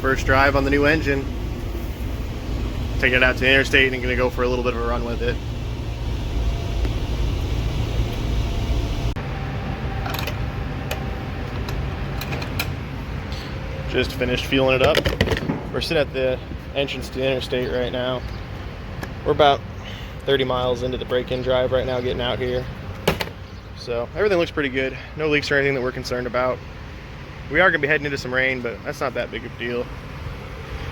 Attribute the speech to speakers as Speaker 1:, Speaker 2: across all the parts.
Speaker 1: First drive on the new engine. Taking it out to the interstate and gonna go for a little bit of a run with it. Just finished fueling it up. We're sitting at the entrance to the interstate right now. We're about 30 miles into the break-in drive right now, getting out here. So everything looks pretty good. No leaks or anything that we're concerned about. We are gonna be heading into some rain, but that's not that big of a deal.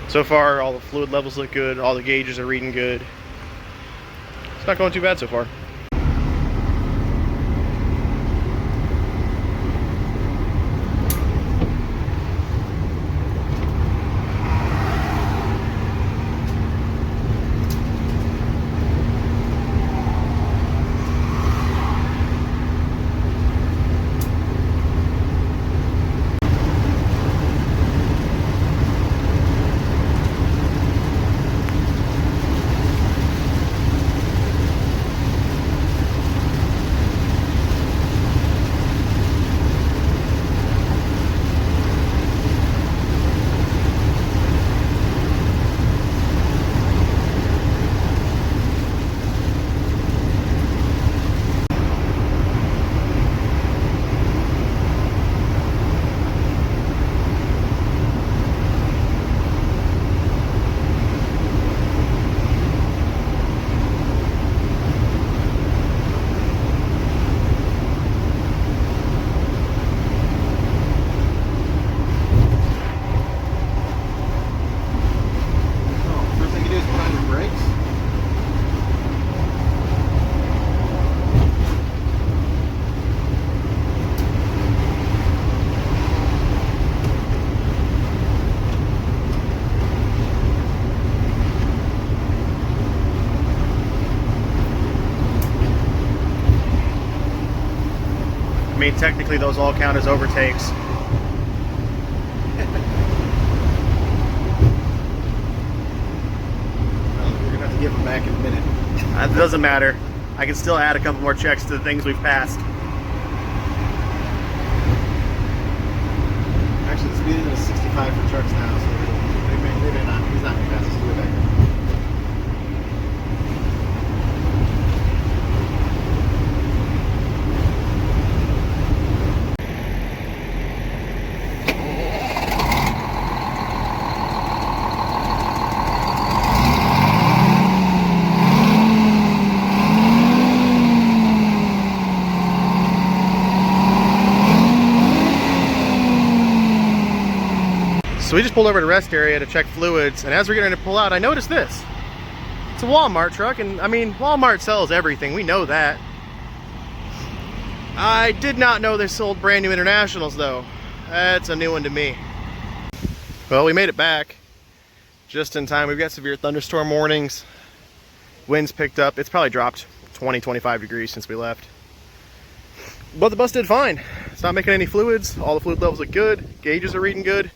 Speaker 1: So far, all the fluid levels look good. All the gauges are reading good. It's not going too bad so far. I mean, technically those all count as overtakes.
Speaker 2: You're gonna have to give them back in a minute.
Speaker 1: It doesn't matter. I can still add a couple more checks to the things we've passed.
Speaker 2: Actually, the speed limit is 65 for trucks now, so they may not. He's not gonna pass us through back there.
Speaker 1: So we just pulled over to the rest area to check fluids, and as we're getting ready to pull out, I noticed this. It's a Walmart truck, and I mean, Walmart sells everything. We know that. I did not know they sold brand new Internationals, though. That's a new one to me. Well, we made it back just in time. We've got severe thunderstorm warnings. Winds picked up. It's probably dropped 20, 25 degrees since we left. But the bus did fine. It's not making any fluids. All the fluid levels look good. Gauges are reading good.